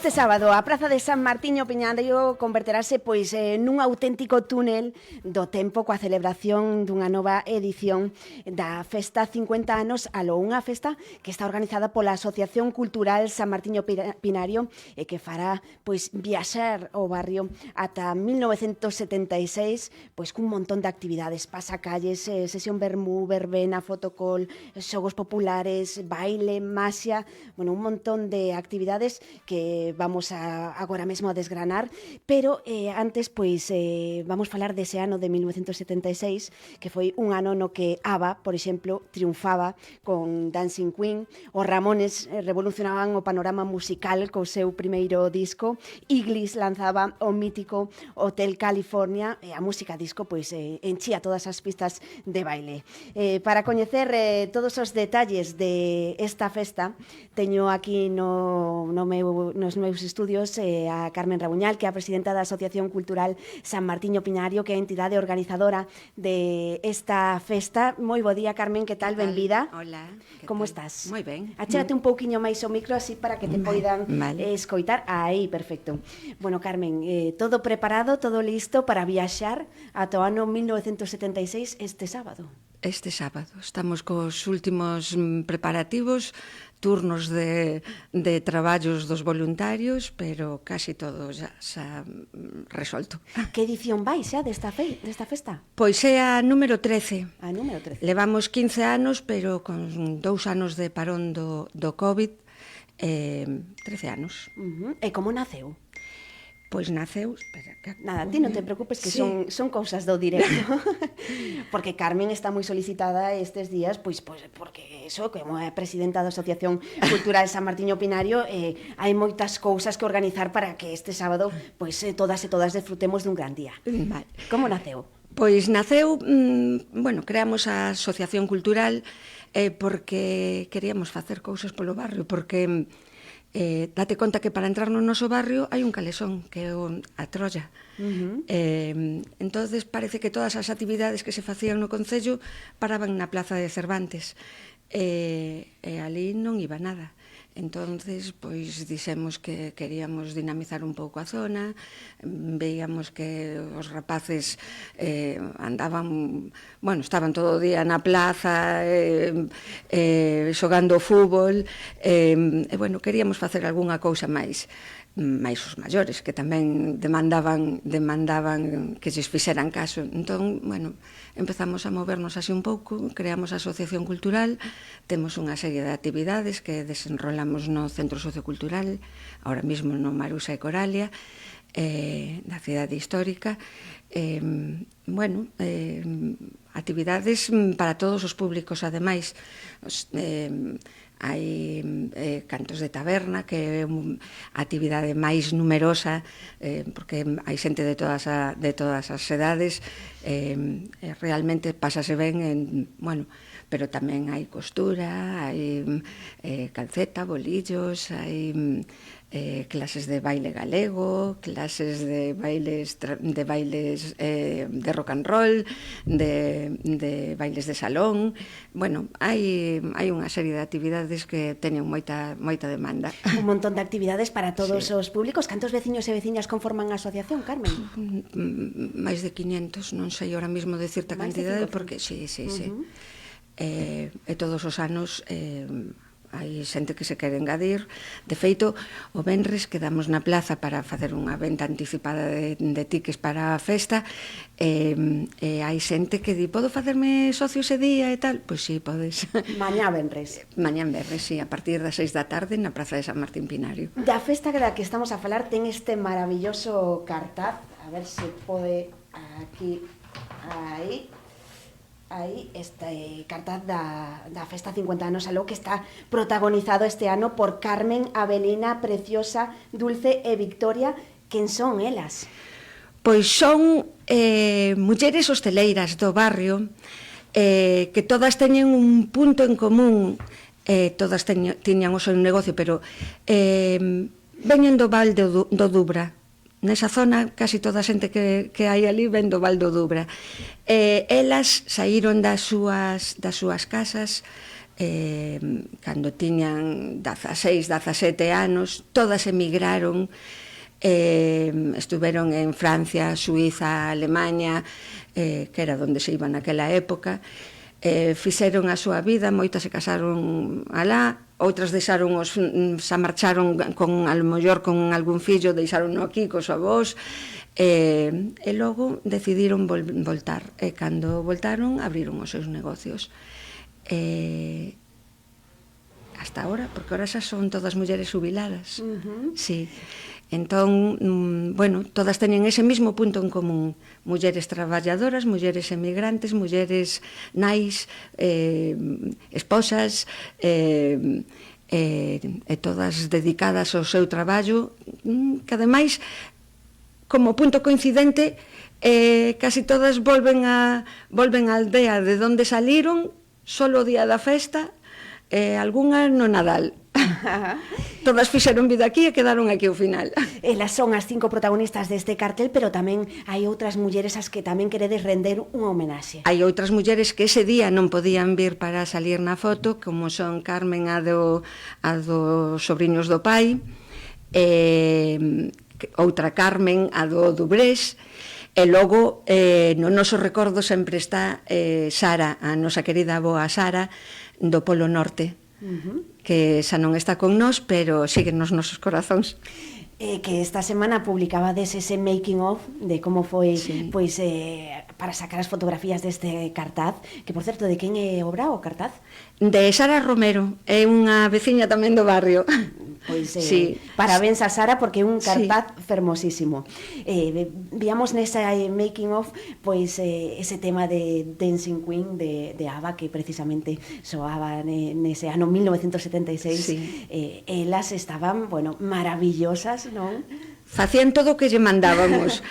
Este sábado a Praza de San Martiño Piñario converterase nun auténtico túnel do tempo coa celebración dunha nova edición da Festa 50 anos Aló, unha festa que está organizada pola Asociación Cultural San Martiño Pinario e que fará viaxar o barrio ata 1976 cun montón de actividades, pasacalles, sesión vermú, verbena, fotocol, xogos populares, baile, maxia, un montón de actividades que vamos agora mesmo a desgranar, pero antes vamos falar dese ano de 1976, que foi un ano no que ABBA, por exemplo, triunfaba con Dancing Queen, os Ramones revolucionaban o panorama musical co seu primeiro disco, Iglis lanzaba o mítico Hotel California e a música disco enchía todas as pistas de baile. Para coñecer todos os detalles de esta festa, teño aquí nos meus estudios a Carmen Rabuñal, que é a presidenta da Asociación Cultural San Martiño Pinario, que é a entidade organizadora de esta festa. Moi bo día, Carmen, que tal? Benvida. Hola. Como estás? Moi ben. Achégate un pouquiño máis o micro así para que te poidan escoitar. Aí, perfecto. Bueno, Carmen, todo preparado, todo listo para viaxar ata o ano 1976 este sábado? Este sábado. Estamos cos últimos preparativos, turnos de traballos dos voluntarios, pero casi todo xa resolto. Que edición vai xa desta festa? Pois é a número 13. A número 13. Levamos 15 anos, pero con 2 anos de parón do COVID, 13 anos. E como naceu? Pois naceu... Nada, ti non te preocupes que son cousas do directo. Porque Carmen está moi solicitada estes días, porque como é presidenta da Asociación Cultural San Martiño Pinario, hai moitas cousas que organizar para que este sábado todas e todas disfrutemos dun gran día. Vale. Como naceu? Pois naceu, creamos a Asociación Cultural porque queríamos facer cousas polo barrio, porque... date conta que para entrar no noso barrio hai un calesón, que é a Trolla. Entonces parece que todas as actividades que se facían no Concello paraban na Plaza de Cervantes, e ali non iba nada. Entonces, dixemos que queríamos dinamizar un pouco a zona, veíamos que os rapaces andaban, estaban todo o día na plaza, xogando fútbol, queríamos facer algunha cousa máis os maiores, que tamén demandaban que lles fixeran caso. Entón, empezamos a movernos así un pouco, creamos a Asociación Cultural, temos unha serie de actividades que desenrolamos no Centro Sociocultural, ahora mesmo no Marusa e Coralia, da cidade histórica, actividades para todos os públicos, ademais, hai cantos de taberna, que é a actividade máis numerosa, porque hai xente de todas as edades, realmente pásase ben, pero tamén hai costura, hai calceta, bolillos, hai clases de baile galego, clases de bailes de rock and roll, de bailes de salón. Hai unha serie de actividades que teñen moita demanda. Un montón de actividades para todos os públicos. Cantos veciños e veciñas conforman a asociación, Carmen? Máis de 500, non sei ahora mesmo de certa cantidade, porque sí. E todos os anos hai xente que se quere engadir. De feito, o venres quedamos na plaza para facer unha venta anticipada de tickets para a festa, e hai xente que di, podo facerme socio ese día e tal? Pois sí, podes. Mañá venres. Mañá venres, sí, a partir das 6 da tarde na Praza de San Martín Pinario. Da festa da que estamos a falar ten este maravilloso cartaz, a ver se pode aquí, aí este cartaz da Festa 50 anos Aló, que está protagonizado este ano por Carmen, Avelina, Preciosa, Dulce e Victoria. Quen son elas? Pois son mulleres hosteleiras do barrio, que todas teñen un punto en común, todas tiñan o seu negocio, pero veñen do Val do Dubra. Nesa zona, casi toda a xente que hai ali ven do Val do Dubra. Elas saíron das súas casas cando tiñan 16, 17 anos, todas emigraron, estuveron en Francia, Suiza, Alemania, que era onde se iba naquela época, fixeron a súa vida, moitas se casaron alá, outras deixaron xa marcharon con, a lo mellor con algún fillo, deixaron aquí cos avós, e logo decidiron voltar, e cando voltaron abriron os seus negocios. Hasta ahora, porque ahora xa son todas mulleres jubiladas. Sí. Entón, bueno, todas teñen ese mismo punto en común. Mulleres traballadoras, mulleres emigrantes, mulleres nais, esposas, e todas dedicadas ao seu traballo, que ademais, como punto coincidente, casi todas volven á aldea de onde saliron, solo o día da festa, algunhas no Nadal. Todas fixeron vida aquí e quedaron aquí ao final. Elas son as 5 protagonistas deste cartel, pero tamén hai outras mulleres as que tamén queredes render unha homenaxe. Hai outras mulleres que ese día non podían vir para salir na foto, como son Carmen, a dos sobriños do pai, outra Carmen, a do Dubrés, e logo no noso recordo sempre está Sara, a nosa querida avoa Sara, do Polo Norte, que xa non está con nós, pero sigue nos nosos corazóns. Que esta semana publicabades ese making of de como foi, sí, pois, para sacar as fotografías deste cartaz, que, por certo, de quen é obra o cartaz? De Sara Romero, é unha veciña tamén do barrio. Pois, sí, parabéns a Sara, porque é un cartaz, sí, fermosísimo. Víamos nesa making of, pois, ese tema de Dancing Queen de ABBA, que precisamente soaba nese ano 1976. Sí. Elas estaban, bueno, maravillosas, non? Facían todo o que lle mandábamos.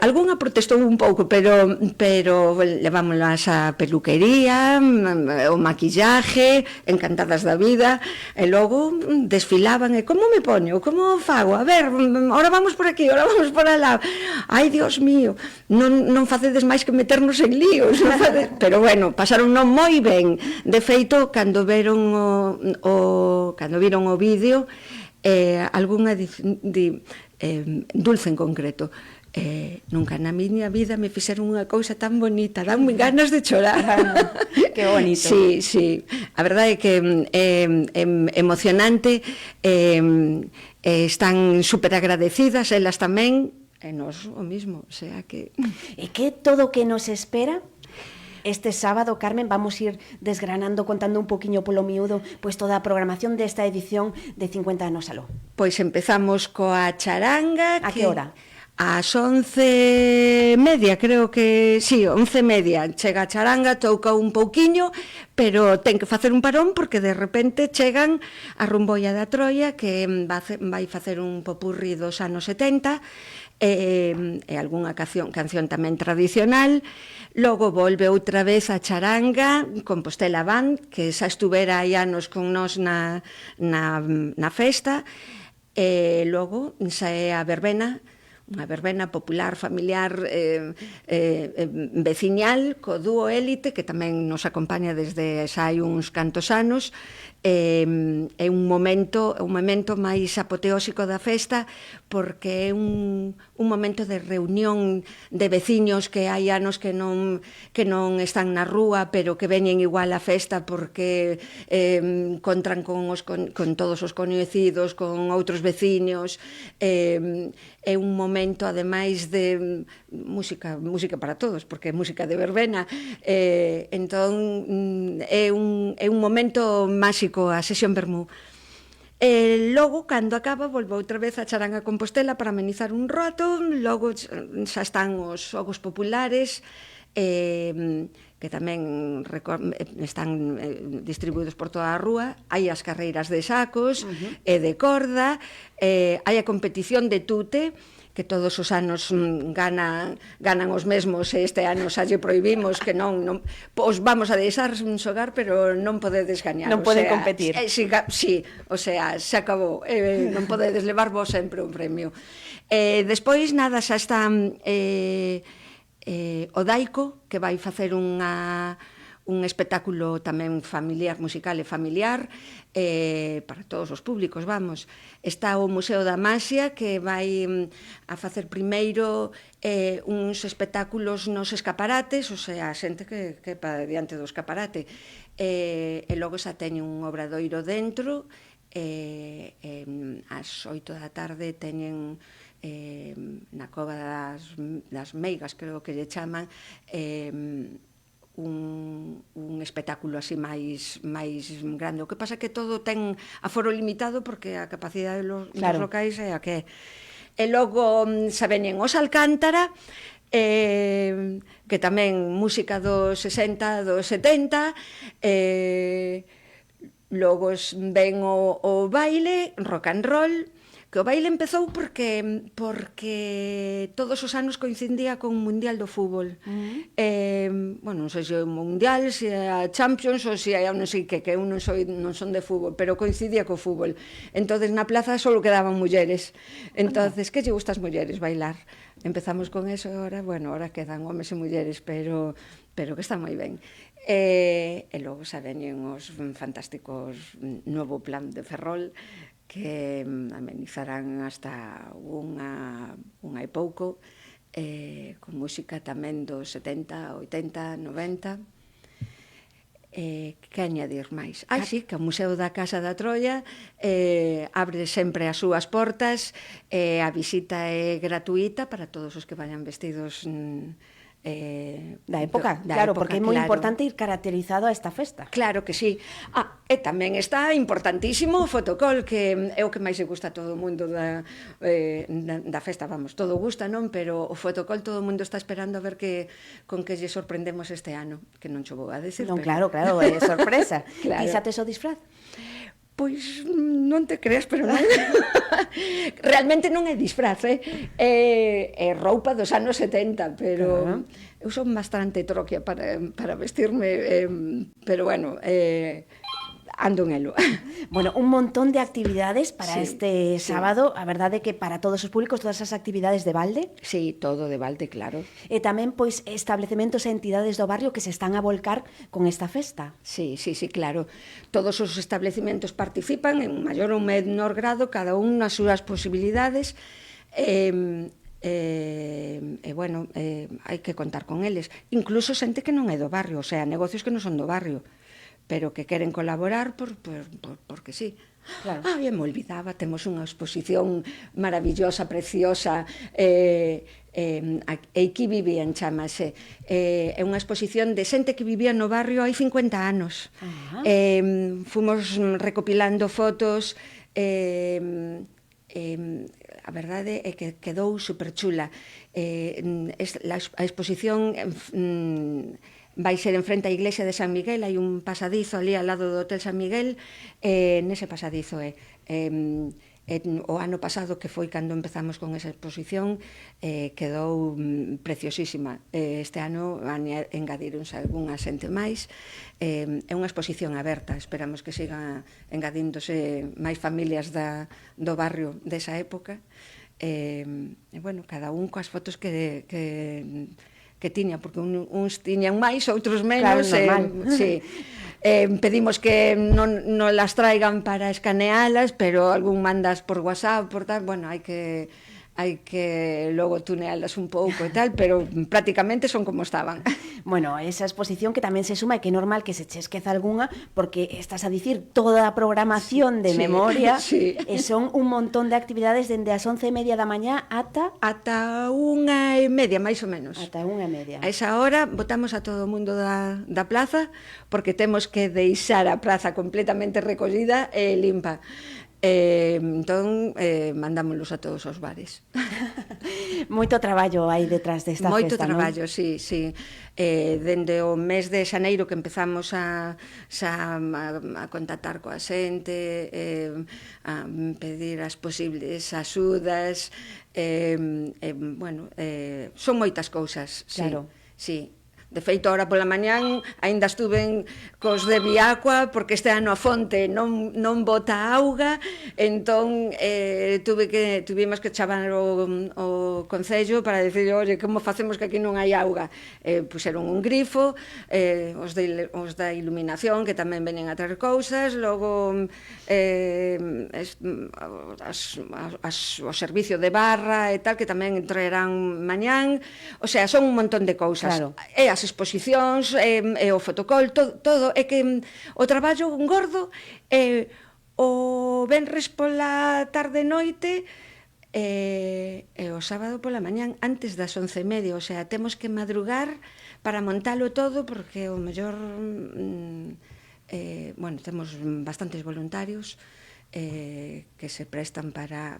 Algúnha protestou un pouco, pero levámolas a peluquería, o maquillaje, encantadas da vida, e logo desfilaban, e como me poño, como fago, a ver, ora vamos por aquí, ora vamos por alá, ai, Dios mío, non facedes máis que meternos en líos, pero bueno, pasaron non moi ben. De feito, cando viron o vídeo, algunha Dulce en concreto, nunca na miña vida me fixeron unha cousa tan bonita, danme ganas de chorar. Que bonito. Sí, sí, a verdade é que é emocionante, están super agradecidas, elas tamén, e nos o mismo, o sea que... E que todo o que nos espera... Este sábado, Carmen, vamos ir desgranando, contando un poquinho polo miúdo, pois toda a programación desta edición de 50 anos aló. Pois empezamos coa charanga. A que hora? Ás 11:30, creo que, sí, 11:30. Chega a charanga, touca un pouquiño, pero ten que facer un parón porque de repente chegan a Rumboia da Troia, que vai facer un popurrí dos anos 70, e algunha canción tamén tradicional. Logo volve outra vez a charanga, Compostela Band, que xa estuvera hai anos con nós na festa, e logo xa é a verbena, unha verbena popular, familiar, veciñal, co dúo Élite, que tamén nos acompaña desde xa hai uns cantos anos. É un momento máis apoteósico da festa, porque é un momento de reunión de veciños que hai anos que non están na rúa, pero que veñen igual á festa porque encontran con todos os coñecidos, con outros veciños. É un momento, ademais, de música para todos, porque é música de verbena. Entón, é un momento máxico a sesión vermú. Logo, cando acaba, volvo outra vez a charanga Compostela para amenizar un rato. Logo xa están os xogos populares, que tamén están distribuídos por toda a rúa. Hai as carreiras de sacos e de corda, hai a competición de tute, que todos os anos ganan os mesmos, e este ano xa lle prohibimos que non os vamos a deixar xogar, pero non podedes gañar. Non poden competir. Sí, o sea, se acabou, non podedes levar vos sempre un premio. Despois, nada, xa está o Daico, que vai facer unha un espectáculo tamén familiar, musical e familiar, para todos os públicos, vamos. Está o Museo da Maxia, que vai a facer primeiro uns espectáculos nos escaparates, o sea, a xente que pa diante do escaparate, e logo xa teñen un obradoiro dentro, ás 8 da tarde teñen na Cova das Meigas, creo que lle chaman, un espectáculo así máis grande. O que pasa é que todo ten aforo limitado porque a capacidade dos locais é a que é. E logo xa veñen os Alcántara, que tamén música dos 60, dos 70, logo ven o baile, rock and roll, que o baile empezou porque todos os anos coincidía con o Mundial do Fútbol. Bueno, non sei se é o Mundial, se é a Champions ou se é non sei que eu non son de fútbol, pero coincidía co fútbol. Entonces na plaza só quedaban mulleres. Entonces, que lle gusta as mulleres bailar? Empezamos con eso, ahora quedan homes e mulleres, pero que está moi ben. E logo xa veñen os fantásticos Novo Plan de Ferrol, que amenizarán hasta unha e pouco, con música tamén dos 70, 80, 90. Que añadir máis? Sí, que o Museo da Casa da Troia abre sempre as súas portas, a visita é gratuíta para todos os que vayan vestidos da época, claro, porque é moi importante ir caracterizado a esta festa. Claro que sí. E tamén está importantísimo o fotocol, que é o que máis se gusta a todo o mundo da festa, vamos, todo gusta, non? Pero o fotocol todo o mundo está esperando a ver con que lle sorprendemos este ano, que non cho vou a decir. Non, claro, é sorpresa. Quíxates o disfraz? Pois non te creas, pero non. Realmente non é disfraz, é roupa dos anos 70, pero eu son bastante troquia para vestirme, pero bueno, ando en elo. Bueno, un montón de actividades para este sábado. A verdade é que para todos os públicos, todas as actividades de balde. Sí, todo de balde, claro. E tamén, pois, establecementos e entidades do barrio que se están a volcar con esta festa. Sí, claro. Todos os establecementos participan en maior ou menor grado, cada un nas súas posibilidades, bueno, hai que contar con eles. Incluso xente que non é do barrio, o sea, negocios que non son do barrio, pero que queren colaborar porque sí. Claro. Me olvidaba, temos unha exposición maravillosa, preciosa, Aquí vivían, chamase. É unha exposición de xente que vivía no barrio hai 50 anos. Fomos recopilando fotos, a verdade é que quedou superchula. A exposición vai ser en frente á iglesia de San Miguel, hai un pasadizo ali ao lado do Hotel San Miguel, nese pasadizo o ano pasado, que foi cando empezamos con esa exposición, quedou preciosísima. Este ano engadironse algunha xente máis. É unha exposición aberta, esperamos que sigan engadíndose máis familias do barrio desa época. Bueno, cada un coas fotos que tiña, porque uns tiñan máis, outros menos. Claro, normal. Sí. Pedimos que non las traigan para escanealas, pero algún mandas por WhatsApp, por tal, bueno, hai que logo tunealas un pouco e tal, pero prácticamente son como estaban. Bueno, esa exposición que tamén se suma e que é normal que se che esqueza algunha, porque estás a dicir toda a programación de memoria, e son un montón de actividades dende as 11:30 da mañá ata 1:30, máis ou menos. Ata 1:30. A esa hora botamos a todo o mundo da plaza, porque temos que deixar a praza completamente recollida e limpa. Entón, mandámolos a todos os bares. Moito traballo hai detrás desta festa, non? Moito traballo, sí. Dende o mes de xaneiro que empezamos a contactar coa xente, a pedir as posibles axudas, bueno, son moitas cousas, claro. Sí. De feito, ahora pola mañán aínda estuven cos de Viacua, porque este ano a fonte non bota auga, entón tuvimos que chamar o Concello para dicir, oye, como facemos que aquí non hai auga? Puxeron un grifo, os da iluminación, que tamén veñen a traer cousas, logo o servicio de barra e tal, que tamén traerán mañán, o sea, son un montón de cousas. Claro. E as exposicións, e o fotocol, todo, é que o traballo gordo o venres pola tarde noite e o sábado pola mañán antes das 11:30, o sea, temos que madrugar para montalo todo, porque o mellor bueno, temos bastantes voluntarios que se prestan para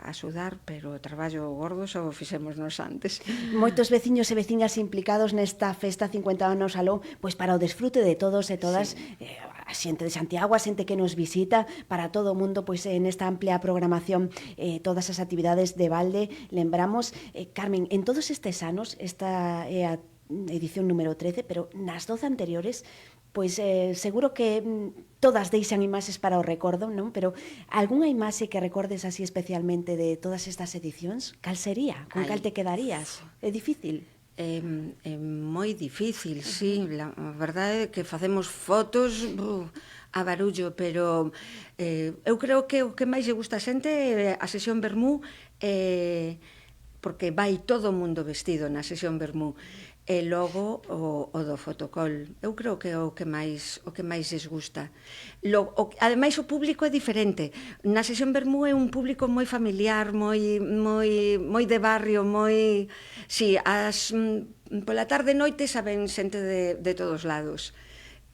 axudar, pero o traballo gordo só o fixémonos antes. Moitos veciños e veciñas implicados nesta festa 50 anos aló, pois para o desfrute de todos e todas, a xente de Santiago, a xente que nos visita, para todo o mundo, pois nesta amplia programación, todas as actividades de balde. Lembramos, Carmen, en todos estes anos, esta é a edición número 13, pero nas 12 anteriores, pois seguro que todas deixan imaxes para o recordo, non? Pero algunha imaxe que recordes así especialmente de todas estas edicións? Cal sería? Con cal te quedarías? É difícil? É moi difícil, sí. A verdade é que facemos fotos a barullo, pero eu creo que o que máis lle gusta a xente é a sesión vermú, porque vai todo o mundo vestido na sesión vermú. E logo o do fotocol. Eu creo que é o que máis lles gusta. Ademais, o público é diferente. Na sesión vermú é un público moi familiar, moi de barrio, moi... Si, pola tarde e noite saben xente de todos lados,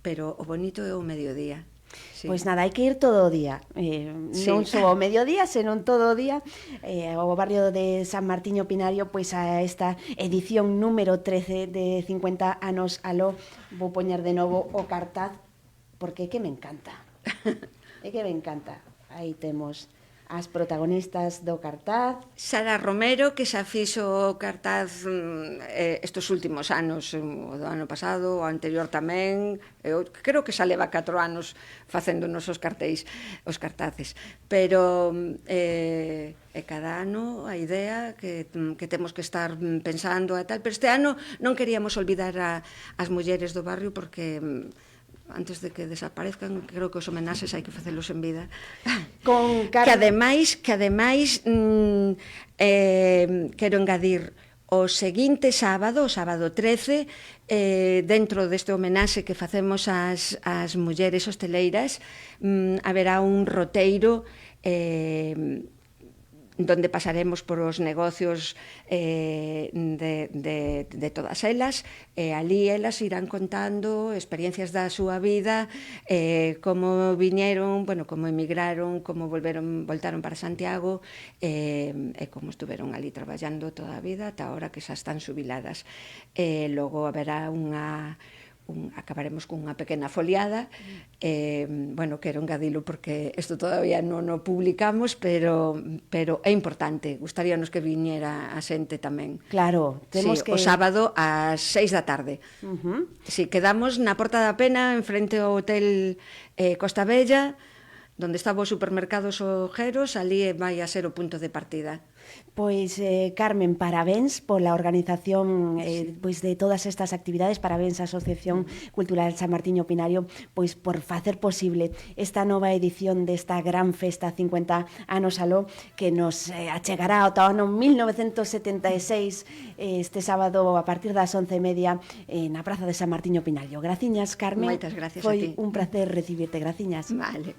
pero o bonito é o mediodía. Sí. Pois nada, hai que ir todo o día, non só ao mediodía, senón todo o día ao barrio de San Martiño Pinario, pois a esta edición número 13 de 50 anos aló. Vou poñer de novo o cartaz, porque é que me encanta, aí temos as protagonistas do cartaz. Sara Romero, que xa fixo o cartaz estes últimos anos, o do ano pasado, o anterior tamén, eu creo que xa leva 4 anos facéndonos os cartaces, pero cada ano a idea que temos que estar pensando e tal, pero este ano non queríamos olvidar as mulleres do barrio, porque antes de que desaparezcan, creo que os homenaxes hai que facelos en vida. Que ademais quero engadir o seguinte sábado, o sábado 13, dentro deste homenaxe que facemos ás mulleres hosteleiras, haberá un roteiro donde pasaremos por os negocios de todas elas, e ali elas irán contando experiencias da súa vida, como viñeron, como emigraron, como voltaron para Santiago, e como estuveron ali traballando toda a vida ata ahora que xa están xubiladas. Logo haberá acabaremos cunha pequena foliada, quero engadilo porque isto todavía non o publicamos, pero é importante, gustaríanos que viñera a xente tamén. Claro, temos que... O sábado ás 6 da tarde. Si, quedamos na Porta da Pena, enfrente ao Hotel Costa Bella, donde estaba o supermercado Sojeros, ali vai a ser o punto de partida. Pois, Carmen, parabéns pola organización pois de todas estas actividades, parabéns á Asociación Cultural San Martiño Pinario, pois por facer posible esta nova edición desta gran festa 50 anos aló, que nos achegará ao ano 1976, este sábado a partir das 11:30 na Praza de San Martiño Pinario. Graciñas, Carmen. Moitas gracias a ti. Foi un placer recibirte, graciñas. Vale.